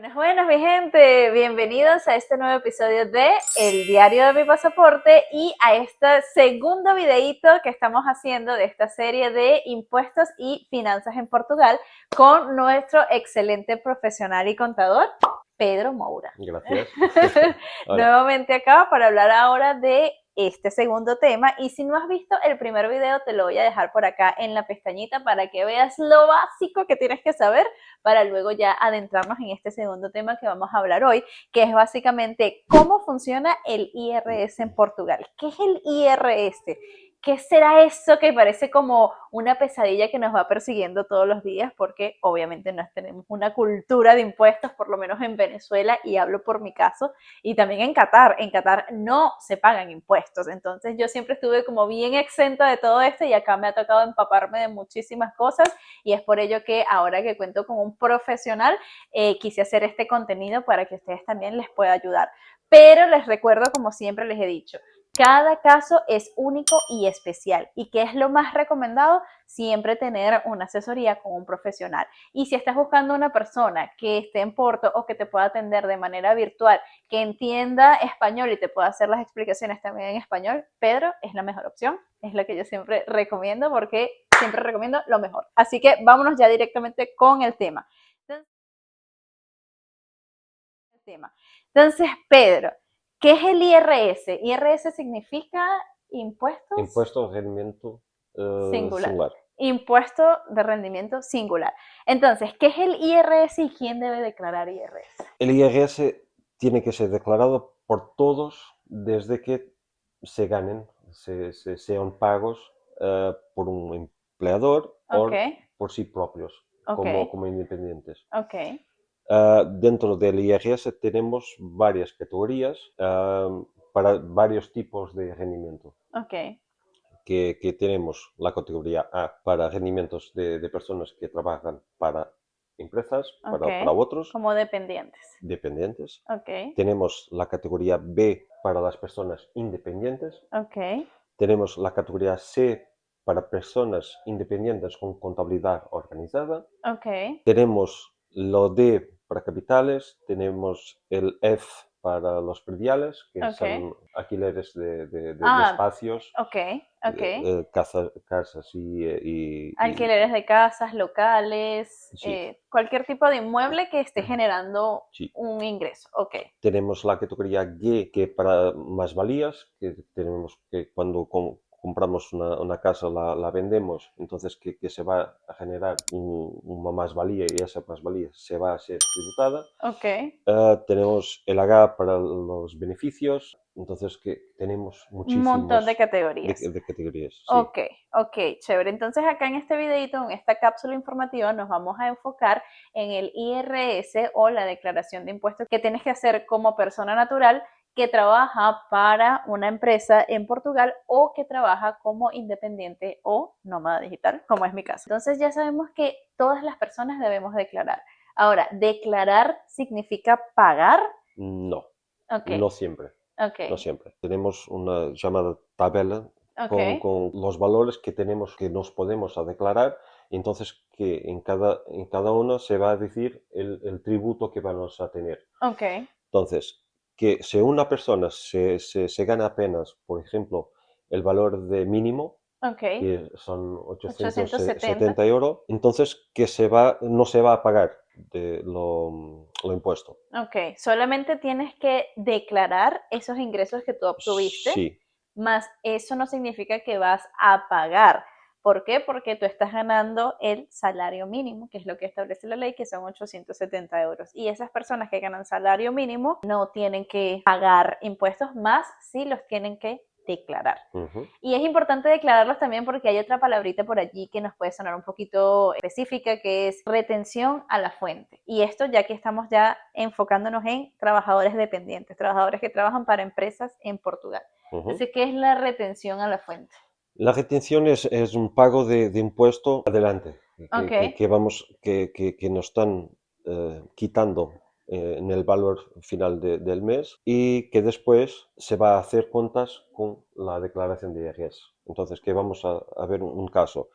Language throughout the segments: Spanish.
Buenas, buenas, mi gente. Bienvenidos a este nuevo episodio de El Diario de mi Pasaporte y a este segundo videíto que estamos haciendo de esta serie de impuestos y finanzas en Portugal con nuestro excelente profesional y contador, Pedro Moura. Gracias. Hola. Nuevamente acá para hablar ahora de este segundo tema, y si no has visto el primer video te lo voy a dejar por acá en la pestañita para que veas lo básico que tienes que saber para luego ya adentrarnos en este segundo tema que vamos a hablar hoy, que es básicamente cómo funciona el IRS en Portugal. ¿Qué es el IRS? ¿Qué será eso que parece como una pesadilla que nos va persiguiendo todos los días? Porque obviamente no tenemos una cultura de impuestos, por lo menos en Venezuela, y hablo por mi caso, y también en Qatar. En Qatar no se pagan impuestos, entonces yo siempre estuve como bien exenta de todo esto y acá me ha tocado empaparme de muchísimas cosas, y es por ello que ahora que cuento con un profesional, quise hacer este contenido para que ustedes también les pueda ayudar. Pero les recuerdo, como siempre les he dicho, cada caso es único y especial. ¿Y qué es lo más recomendado? Siempre tener una asesoría con un profesional. Y si estás buscando una persona que esté en Porto o que te pueda atender de manera virtual, que entienda español y te pueda hacer las explicaciones también en español, Pedro es la mejor opción. Es lo que yo siempre recomiendo porque siempre recomiendo lo mejor. Así que vámonos ya directamente con el tema. Entonces, Pedro, ¿qué es el IRS? IRS significa impuestos Impuesto de rendimiento singular. singular. Impuesto de rendimiento singular. Entonces, ¿qué es el IRS y quién debe declarar IRS? El IRS tiene que ser declarado por todos desde que se ganen, sean pagos por un empleador Ok, o por sí propios, ok, como independientes. ok, Dentro del IRS tenemos varias categorías para varios tipos de rendimiento. ok, Que tenemos la categoría A para rendimientos de personas que trabajan para empresas, ok. para otros, Como dependientes. dependientes. Ok, Tenemos la categoría B para las personas independientes. ok, Tenemos la categoría C para personas independientes con contabilidad organizada. ok, Tenemos lo D para capitales, tenemos el F para los prediales, que ok. son alquileres de Ah, espacios, ok, ok. casas Alquileres de casas, locales, sí, cualquier tipo de inmueble que esté generando sí. un ingreso. Ok, Tenemos la categoría G, que para más-valías, que tenemos que cuando compramos una casa la vendemos, entonces que se va a generar una más-valía y esa más-valía se va a ser tributada. ok. Tenemos el H para los beneficios, entonces que tenemos Un montón de muchísimos categorías. de categorías, sí. Ok, ok, chévere. Entonces acá en este videito, en esta cápsula informativa, nos vamos a enfocar en el IRS o la declaración de impuestos que tienes que hacer como persona natural que trabaja para una empresa en Portugal o que trabaja como independiente o nómada digital, como es mi caso. Entonces ya sabemos que todas las personas debemos declarar. Ahora, ¿declarar significa pagar? No, Ok, no siempre. ok, No siempre. Tenemos una llamada tabela ok, con los valores que tenemos que nos podemos a declarar y entonces que en cada uno se va a decir el tributo que vamos a tener. ok, Entonces, que si una persona se gana apenas, por ejemplo, el valor de mínimo, ok. que son 870. 870 euros, entonces que no se va a pagar lo impuesto. Ok, solamente tienes que declarar esos ingresos que tú obtuviste, Sí, más eso no significa que vas a pagar. ¿Por qué? Porque tú estás ganando el salario mínimo, que es lo que establece la ley, que son 870 euros. Y esas personas que ganan salario mínimo no tienen que pagar impuestos, más si los tienen que declarar. ujú, Y es importante declararlos también porque hay otra palabrita por allí que nos puede sonar un poquito específica, que es retención a la fuente. Y esto ya que estamos ya enfocándonos en trabajadores dependientes, trabajadores que trabajan para empresas en Portugal. ujú. Entonces, ¿qué es la retención a la fuente? La retención es un pago de impuesto adelante, Ok, que nos están quitando en el valor final del mes y que después se va a hacer cuentas con la declaración de IRS. Entonces, que vamos a ver un caso.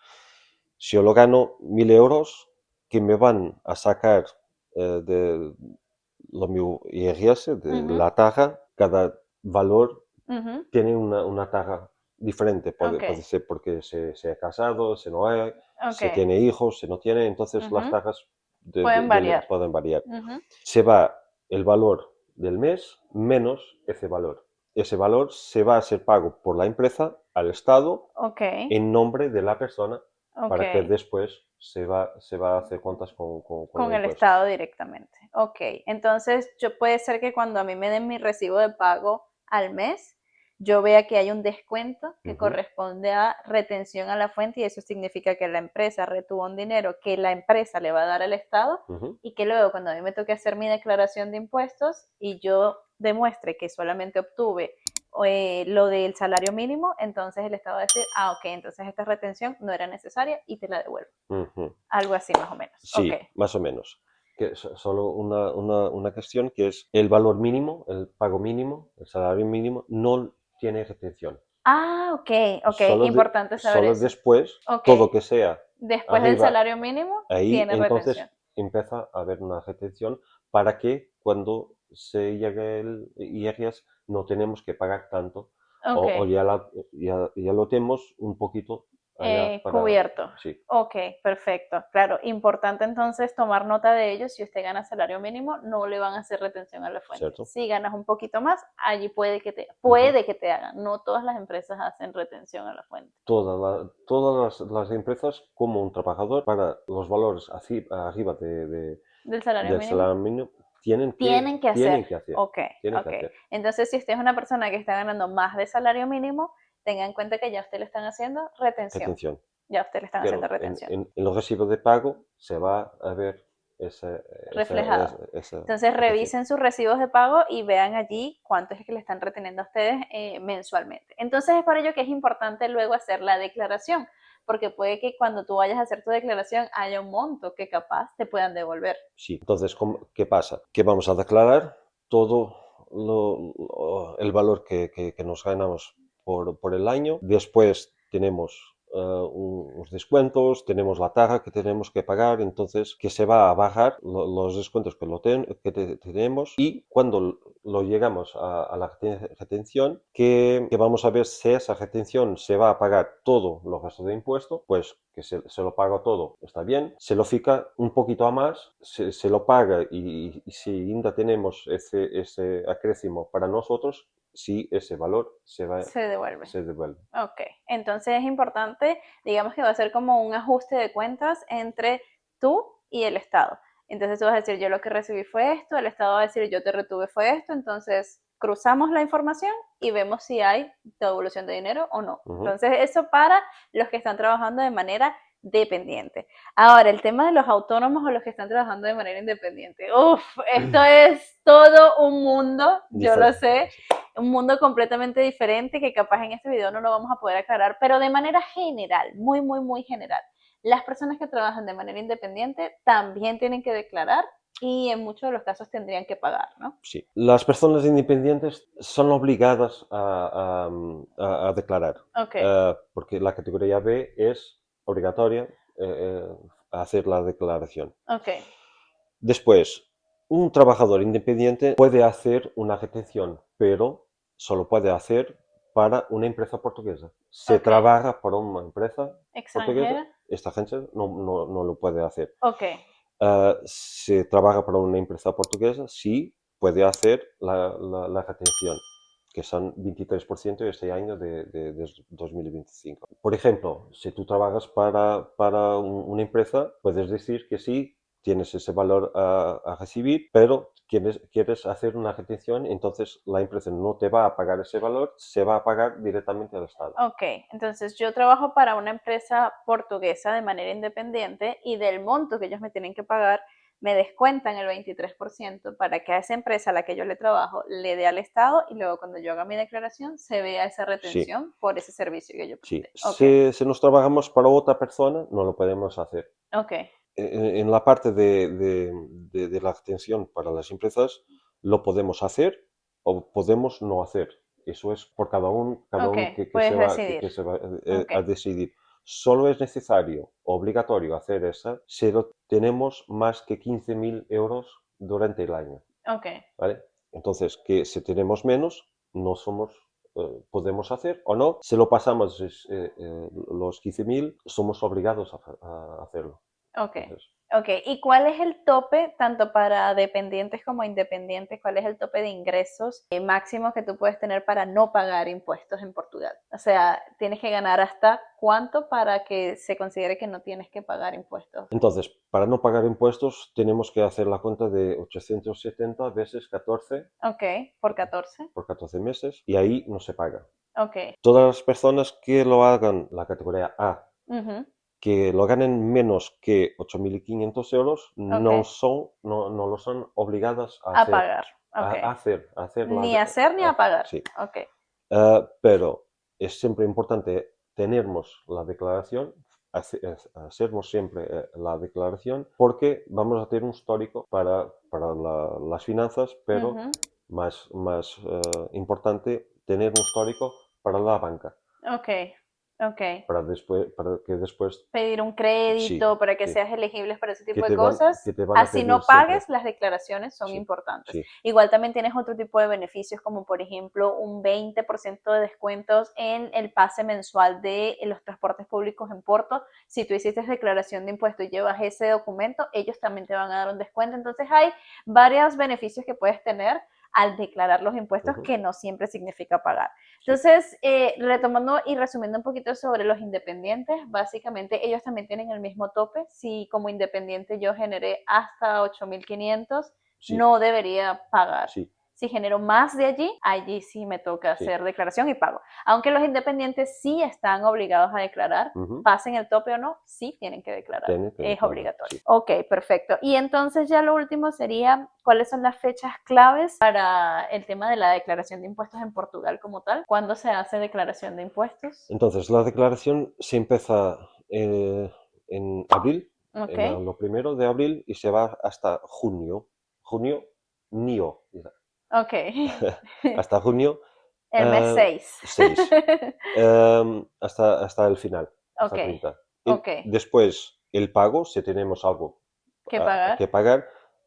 Si yo lo gano 1000 euros, que me van a sacar eh, de, lo mismo IRS, de Ujú, la tasa, cada valor ujú, tiene una tasa diferente. ok, Puede ser porque se ha casado, se no ha, ok, se tiene hijos, se no tiene, entonces las ujú, tasas pueden variar. pueden variar. Ujú, Se va el valor del mes menos ese valor. Ese valor se va a ser pago por la empresa al Estado ok, en nombre de la persona ok. para que después se va a hacer cuentas con Con el el impuesto. Estado directamente. Ok, entonces yo puede ser que cuando a mí me den mi recibo de pago al mes, yo vea que hay un descuento que Ujú, corresponde a retención a la fuente y eso significa que la empresa retuvo un dinero que la empresa le va a dar al Estado ujú. y que luego cuando a mí me toque hacer mi declaración de impuestos y yo demuestre que solamente obtuve lo del salario mínimo, entonces el Estado va a decir, ah, ok, entonces esta retención no era necesaria y te la devuelvo. Ujú. Algo así más o menos. Ok. Sí, más o menos. Que solo una cuestión que es el valor mínimo, el pago mínimo, el salario mínimo, no tiene retención. Ah, ok, ok, Solo, importante saber solo eso. después, Ok, todo que sea después del arriba, salario mínimo ahí tiene retención. entonces empieza a haber una retención para que cuando se llegue el IRS no tenemos que pagar tanto Ok, o ya, ya lo tenemos un poquito allá para... cubierto. Sí, Ok, perfecto. Claro, importante entonces tomar nota de ello. Si usted gana salario mínimo, no le van a hacer retención a la fuente. ¿cierto? Si ganas un poquito más, allí Ujú. puede que te hagan. No todas las empresas hacen retención a la fuente. Todas las empresas como un trabajador para los valores arriba ¿Del salario del mínimo? salario mínimo Tienen que hacer. tienen que hacer, Ok, tienen que ok. hacer Entonces, si usted es una persona que está ganando más de salario mínimo, tenga en cuenta que ya usted le están haciendo retención. retención. Ya usted le están haciendo Pero retención. en los recibos de pago se va a ver Reflejado. esa Entonces, retención. revisen sus recibos de pago y vean allí cuánto es que le están reteniendo a ustedes mensualmente. Entonces, es por ello que es importante luego hacer la declaración, porque puede que cuando tú vayas a hacer tu declaración haya un monto que capaz te puedan devolver. Sí, entonces, ¿qué pasa? Que vamos a declarar todo el valor que nos ganamos por el año. Después tenemos unos descuentos, tenemos la tasa que tenemos que pagar, entonces que se va a bajar los descuentos tenemos y cuando lo llegamos a la retención, que vamos a ver si esa retención se va a pagar todo los gastos de impuesto, pues que se lo paga todo, está bien, se lo fica un poquito a más, se lo paga y si ainda tenemos ese acrécimo para nosotros, sí, ese valor Se devuelve. se devuelve. Ok, entonces es importante, digamos que va a ser como un ajuste de cuentas entre tú y el Estado. Entonces tú vas a decir, yo lo que recibí fue esto, el Estado va a decir, yo te retuve fue esto, entonces cruzamos la información y vemos si hay devolución de dinero o no. Ujú. Entonces eso para los que están trabajando de manera dependiente. Ahora, el tema de los autónomos o los que están trabajando de manera independiente. Uf, esto es todo un mundo, yo lo sé, Sí. un mundo completamente diferente que capaz en este video no lo vamos a poder aclarar, pero de manera general, muy, muy, muy general. Las personas que trabajan de manera independiente también tienen que declarar y en muchos de los casos tendrían que pagar, ¿no? Sí. Las personas independientes son obligadas a declarar, Ok, porque la categoría B es obligatoria hacer la declaración. ok, Después, un trabajador independiente puede hacer una retención, pero solo puede hacer para una empresa portuguesa. Se ok. trabaja para una empresa portuguesa, Extranjera, esta gente no lo puede hacer. ok, Se trabaja para una empresa portuguesa, sí puede hacer la retención, que son 23% este año de 2025. Por ejemplo, si tú trabajas para una empresa, puedes decir que sí, tienes ese valor a recibir, pero quieres hacer una retención, entonces la empresa no te va a pagar ese valor, se va a pagar directamente al Estado. ok. Entonces yo trabajo para una empresa portuguesa de manera independiente y del monto que ellos me tienen que pagar, me descuentan el 23% para que a esa empresa a la que yo le trabajo le dé al Estado y luego cuando yo haga mi declaración se vea esa Sí, retención por ese servicio que yo sí. presté. Ok, Si nos trabajamos para otra persona, no lo podemos hacer. ok, En la parte de la atención para las empresas lo podemos hacer o podemos no hacer. Eso es por cada ok, uno puedes decidir. que se va Ok, a decidir. Solo es necesario, obligatorio hacer esa si lo tenemos más que 15.000 euros durante el año. Ok. ¿vale? Entonces, que si tenemos menos, no somos, podemos hacer o no. Si lo pasamos los 15.000, somos obligados a hacerlo. Ok, Entonces, ok. ¿Y cuál es el tope, tanto para dependientes como independientes, cuál es el tope de ingresos máximo que tú puedes tener para no pagar impuestos en Portugal? O sea, tienes que ganar hasta cuánto para que se considere que no tienes que pagar impuestos. para no pagar impuestos, tenemos que hacer la cuenta de 870 veces 14 Ok, por 14. por 14 meses y ahí no se paga. Ok. Todas las personas que lo hagan, la categoría A, Ujú, que lo ganen menos que 8.500 euros, ok. no lo son obligadas a A hacer, pagar. Ok. a hacer Ni hacer ni a pagar. sí. Ok. Pero es siempre importante tenernos la declaración, hacernos siempre la declaración, porque vamos a tener un histórico para las finanzas, pero Ujú, más importante, tener un histórico para la banca, ok. Ok. para que después, Pedir un sí, crédito para que sí, seas elegible para ese tipo de cosas. que te van a Así pedir no siempre. pagues, las declaraciones son Sí, importantes. sí. Igual también tienes otro tipo de beneficios, como por ejemplo un 20% de descuentos en el pase mensual de los transportes públicos en Porto. Si tú hiciste declaración de impuestos y llevas ese documento, ellos también te van a dar un descuento. Entonces hay varios beneficios que puedes tener al declarar los impuestos, Ujú, que no siempre significa pagar. sí. Entonces, retomando y resumiendo un poquito sobre los independientes, básicamente ellos también tienen el mismo tope. Si como independiente yo generé hasta 8.500, Sí, no debería pagar. sí, Si genero más de allí, allí sí me toca sí. hacer declaración y pago. Aunque los independientes sí están obligados a declarar, Ujú. pasen el tope o no, sí tienen que declarar. Tiene que Es declarar, obligatorio. sí. Ok, perfecto. Y entonces ya lo último sería, ¿cuáles son las fechas claves para el tema de la declaración de impuestos en Portugal como tal? ¿Cuándo se hace declaración de impuestos? Entonces, la declaración se empieza en abril, Ok, lo primero de abril, y se va hasta junio. Junio, NIO, ok. hasta junio El mes 6. 6, hasta el final, Ok, hasta 30. Y ok. después, el pago, si tenemos algo ¿Qué pagar? que pagar,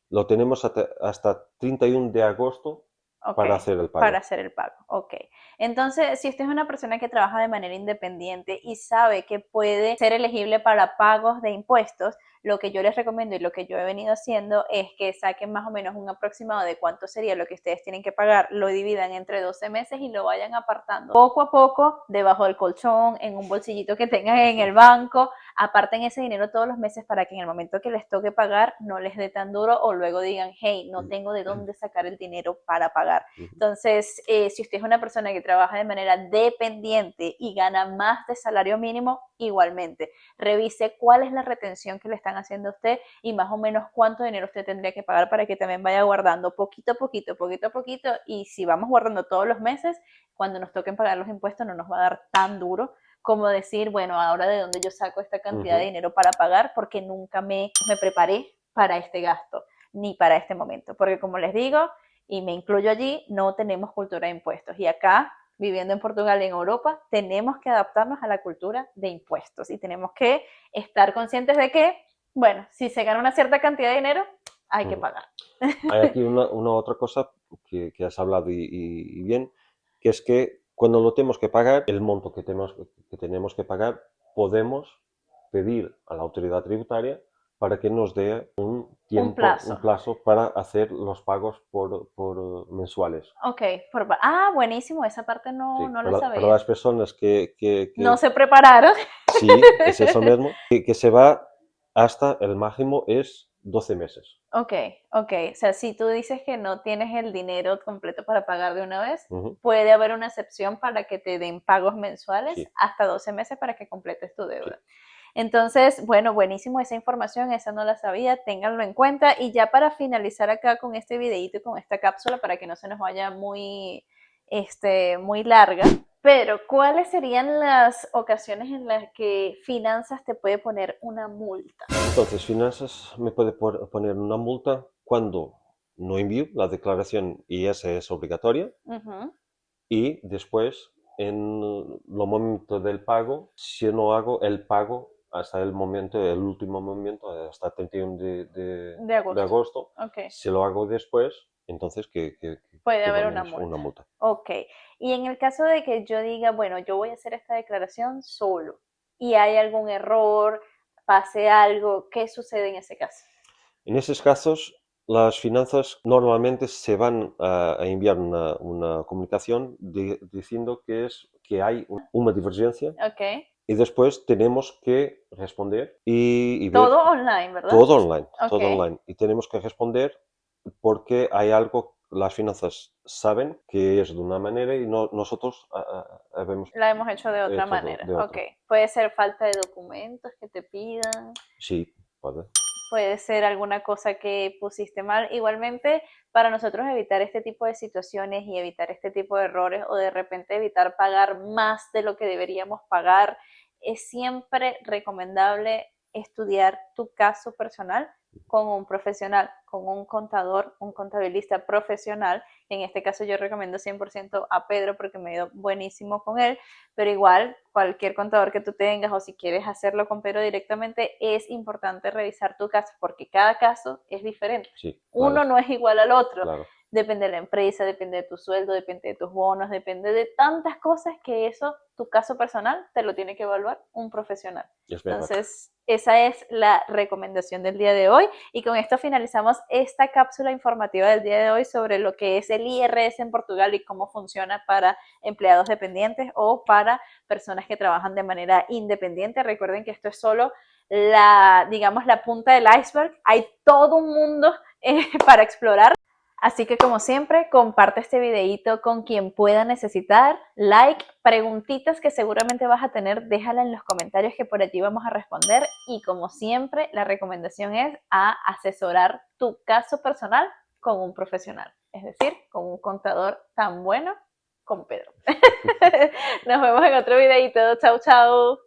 lo tenemos hasta 31 de agosto Ok, para hacer el para pago. hacer el pago. Ok. Entonces, si usted es una persona que trabaja de manera independiente y sabe que puede ser elegible para pagos de impuestos, lo que yo les recomiendo y lo que yo he venido haciendo es que saquen más o menos un aproximado de cuánto sería lo que ustedes tienen que pagar, lo dividan entre 12 meses y lo vayan apartando poco a poco debajo del colchón, en un bolsillito que tengan en el banco. Aparten ese dinero todos los meses para que en el momento que les toque pagar no les dé tan duro o luego digan, hey, no tengo de dónde sacar el dinero para pagar. Entonces, si usted es una persona que trabaja de manera dependiente y gana más de salario mínimo, igualmente, revise cuál es la retención que le están haciendo a usted y más o menos cuánto dinero usted tendría que pagar para que también vaya guardando poquito a poquito, poquito a poquito. Y si vamos guardando todos los meses, cuando nos toquen pagar los impuestos no nos va a dar tan duro como decir, bueno, ahora de dónde yo saco esta cantidad de Ujú. dinero para pagar porque nunca me preparé para este gasto ni para este momento. Porque como les digo, y me incluyo allí, no tenemos cultura de impuestos. Y acá, viviendo en Portugal y en Europa, tenemos que adaptarnos a la cultura de impuestos y tenemos que estar conscientes de que, bueno, si se gana una cierta cantidad de dinero, hay que Ujú. pagar. Hay aquí una otra cosa que has hablado y bien, que es que cuando lo tenemos que pagar, el monto que tenemos que pagar, podemos pedir a la autoridad tributaria para que nos dé un Un tiempo, un plazo. plazo para hacer los pagos por mensuales. Ok, buenísimo, esa parte no, Sí, no la para sabía. las personas No se prepararon. sí, es eso mismo, que se va hasta el máximo es 12 meses. Ok, ok. O sea, si tú dices que no tienes el dinero completo para pagar de una vez, Ujú. puede haber una excepción para que te den pagos mensuales Sí, hasta 12 meses para que completes tu sí. deuda. Entonces, bueno, buenísimo esa información, esa no la sabía, ténganlo en cuenta. Y ya para finalizar acá con este videito y con esta cápsula, para que no se nos vaya muy larga, pero ¿cuáles serían las ocasiones en las que finanzas te puede poner una multa? Entonces, finanzas me puede poner una multa cuando no envío la declaración y esa es obligatoria. Ujú. Y después, en lo momento del pago, si no hago el pago hasta el momento, el último momento, hasta 31 De de agosto. agosto, Ok. si lo hago después, entonces Puede que haber una ponemos multa. una multa. Ok. Y en el caso de que yo diga, bueno, yo voy a hacer esta declaración solo y hay algún error, pase algo, ¿qué sucede en ese caso? En esos casos, las finanzas normalmente se van a enviar una comunicación diciendo que hay una divergencia Ok. y después tenemos que responder y ver Todo online, ¿verdad? todo online, Ok. todo online. Y tenemos que responder porque hay algo, las finanzas saben que es de una manera y nosotros habemos La hemos hecho de otra hecho manera. de Ok. otra. Puede ser falta de documentos que te pidan. Sí, puede. Puede ser alguna cosa que pusiste mal. Igualmente, para nosotros evitar este tipo de situaciones y evitar este tipo de errores o de repente evitar pagar más de lo que deberíamos pagar, es siempre recomendable estudiar tu caso personal con un profesional, con un contador, un contabilista profesional. En este caso yo recomiendo 100% a Pedro porque me ha ido buenísimo con él, pero igual cualquier contador que tú tengas o si quieres hacerlo con Pedro directamente, es importante revisar tu caso porque cada caso es diferente. Sí, claro, Uno no es igual al otro. claro. Depende de la empresa, depende de tu sueldo, depende de tus bonos, depende de tantas cosas que eso, tu caso personal, te lo tiene que evaluar un profesional. Es verdad. Entonces, esa es la recomendación del día de hoy. Y con esto finalizamos esta cápsula informativa del día de hoy sobre lo que es el IRS en Portugal y cómo funciona para empleados dependientes o para personas que trabajan de manera independiente. Recuerden que esto es solo digamos, la punta del iceberg. Hay todo un mundo para explorar. Así que como siempre, comparte este videito con quien pueda necesitar, like, preguntitas que seguramente vas a tener, déjala en los comentarios que por allí vamos a responder y como siempre, la recomendación es a asesorar tu caso personal con un profesional, es decir, con un contador tan bueno como Pedro. Nos vemos en otro videito, chau chau.